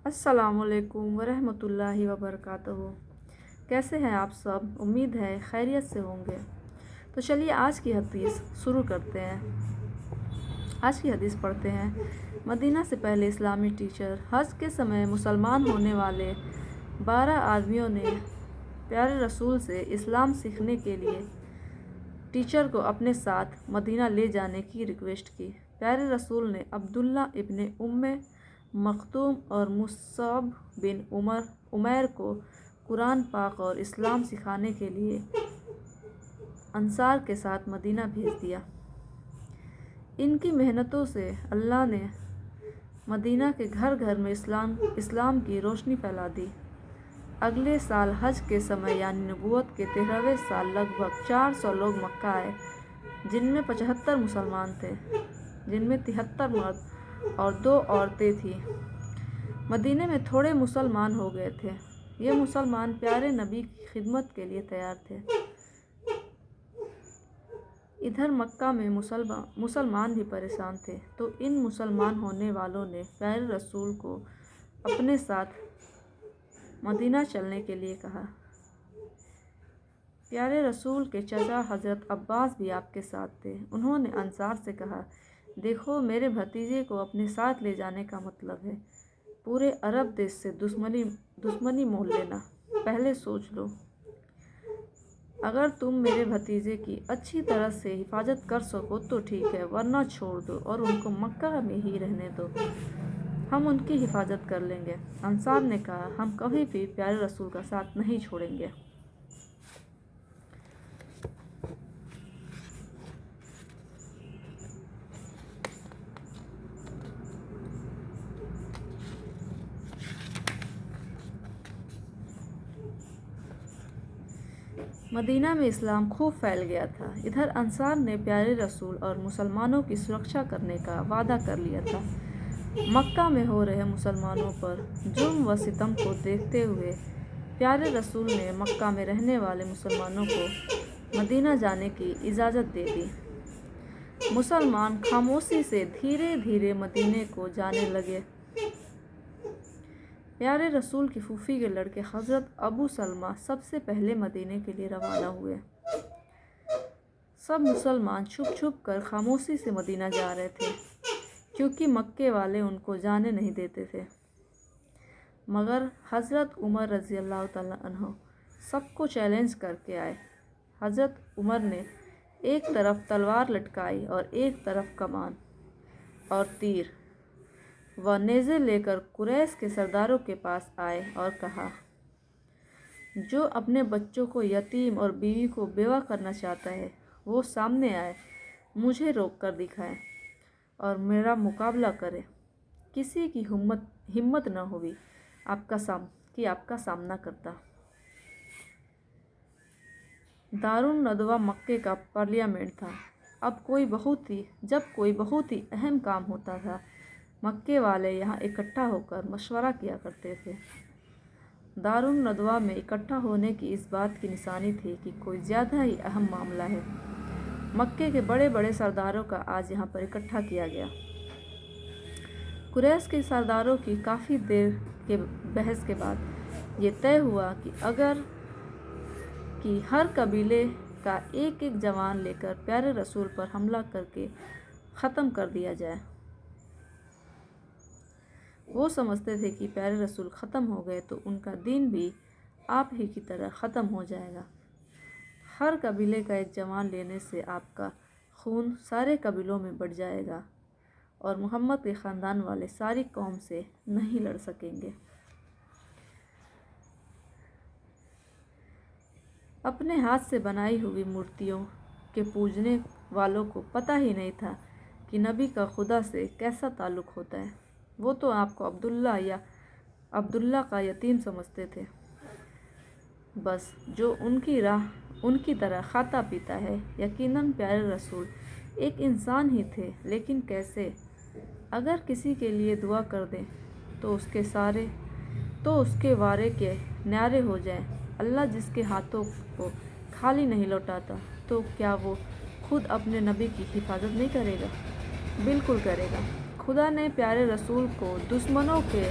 السلام علیکم ورحمۃ اللہ وبرکاتہ۔ کیسے ہیں آپ سب؟ امید ہے خیریت سے ہوں گے۔ تو چلیے آج کی حدیث شروع کرتے ہیں۔ آج کی حدیث پڑھتے ہیں۔ مدینہ سے پہلے اسلامی ٹیچر۔ حج کے سمے مسلمان ہونے والے 12 آدمیوں نے پیارے رسول سے اسلام سیکھنے کے لیے ٹیچر کو اپنے ساتھ مدینہ لے جانے کی ریکویسٹ کی۔ پیارے رسول نے عبداللہ ابن مختوم اور مصعب بن عمیر کو قرآن پاک اور اسلام سکھانے کے لیے انصار کے ساتھ مدینہ بھیج دیا۔ ان کی محنتوں سے اللہ نے مدینہ کے گھر گھر میں اسلام کی روشنی پھیلا دی۔ اگلے سال حج کے سمے یعنی نبوت کے 13ویں سال لگ بھگ 400 لوگ مکہ آئے، جن میں 75 مسلمان تھے، جن میں 73 مرد اور 2 عورتیں تھیں۔ مدینے میں تھوڑے مسلمان ہو گئے تھے۔ یہ مسلمان پیارے نبی کی خدمت کے لیے تیار تھے۔ ادھر مکہ میں مسلمان بھی پریشان تھے، تو ان مسلمان ہونے والوں نے پیارے رسول کو اپنے ساتھ مدینہ چلنے کے لیے کہا۔ پیارے رسول کے چچا حضرت عباس بھی آپ کے ساتھ تھے۔ انہوں نے انصار سے کہا، دیکھو میرے بھتیجے کو اپنے ساتھ لے جانے کا مطلب ہے پورے عرب دیش سے دشمنی مول لینا۔ پہلے سوچ لو، اگر تم میرے بھتیجے کی اچھی طرح سے حفاظت کر سکو تو ٹھیک ہے، ورنہ چھوڑ دو اور ان کو مکہ میں ہی رہنے دو، ہم ان کی حفاظت کر لیں گے۔ انصار نے کہا، ہم کبھی بھی پیارے رسول کا ساتھ نہیں چھوڑیں گے۔ مدینہ میں اسلام خوب پھیل گیا تھا۔ ادھر انصار نے پیارے رسول اور مسلمانوں کی سرکشا کرنے کا وعدہ کر لیا تھا۔ مکہ میں ہو رہے مسلمانوں پر ظلم و ستم کو دیکھتے ہوئے پیارے رسول نے مکہ میں رہنے والے مسلمانوں کو مدینہ جانے کی اجازت دے دی۔ مسلمان خاموشی سے دھیرے دھیرے مدینے کو جانے لگے۔ پیارے رسول کی پھوپھی کے لڑکے حضرت ابو سلمہ سب سے پہلے مدینے کے لیے روانہ ہوئے۔ سب مسلمان چھپ چھپ کر خاموشی سے مدینہ جا رہے تھے، کیونکہ مکے والے ان کو جانے نہیں دیتے تھے۔ مگر حضرت عمر رضی اللہ تعالیٰ عنہ سب کو چیلنج کر کے آئے۔ حضرت عمر نے ایک طرف تلوار لٹکائی اور ایک طرف کمان اور تیر و نیزے لے کر قریش کے سرداروں کے پاس آئے اور کہا، جو اپنے بچوں کو یتیم اور بیوی کو بیوہ کرنا چاہتا ہے وہ سامنے آئے، مجھے روک کر دکھائے اور میرا مقابلہ کرے۔ کسی کی ہمت نہ ہوئی آپ کا سامنا کرتا۔ دارالندوہ مکے کا پارلیمنٹ تھا۔ جب کوئی بہت ہی اہم کام ہوتا تھا، مکے والے یہاں اکٹھا ہو کر مشورہ کیا کرتے تھے۔ دارالندوہ میں اکٹھا ہونے کی اس بات کی نشانی تھی کہ کوئی زیادہ ہی اہم معاملہ ہے۔ مکے کے بڑے بڑے سرداروں کا آج یہاں پر اکٹھا کیا گیا۔ قریش کے سرداروں کی کافی دیر کے بحث کے بعد یہ طے ہوا کہ ہر قبیلے کا ایک ایک جوان لے کر پیارے رسول پر حملہ کر کے ختم کر دیا جائے۔ وہ سمجھتے تھے کہ پیارے رسول ختم ہو گئے تو ان کا دین بھی آپ ہی کی طرح ختم ہو جائے گا۔ ہر قبیلے کا ایک جوان لینے سے آپ کا خون سارے قبیلوں میں بڑھ جائے گا اور محمد کے خاندان والے ساری قوم سے نہیں لڑ سکیں گے۔ اپنے ہاتھ سے بنائی ہوئی مورتیوں کے پوجنے والوں کو پتہ ہی نہیں تھا کہ نبی کا خدا سے کیسا تعلق ہوتا ہے۔ وہ تو آپ کو عبداللہ کا یتیم سمجھتے تھے، بس جو ان کی طرح کھاتا پیتا ہے۔ یقیناً پیارے رسول ایک انسان ہی تھے، لیکن کیسے؟ اگر کسی کے لیے دعا کر دیں تو اس کے وارے کے نیارے ہو جائیں۔ اللہ جس کے ہاتھوں کو خالی نہیں لوٹاتا، تو کیا وہ خود اپنے نبی کی حفاظت نہیں کرے گا؟ بالکل کرے گا۔ خدا نے پیارے رسول کو دشمنوں کے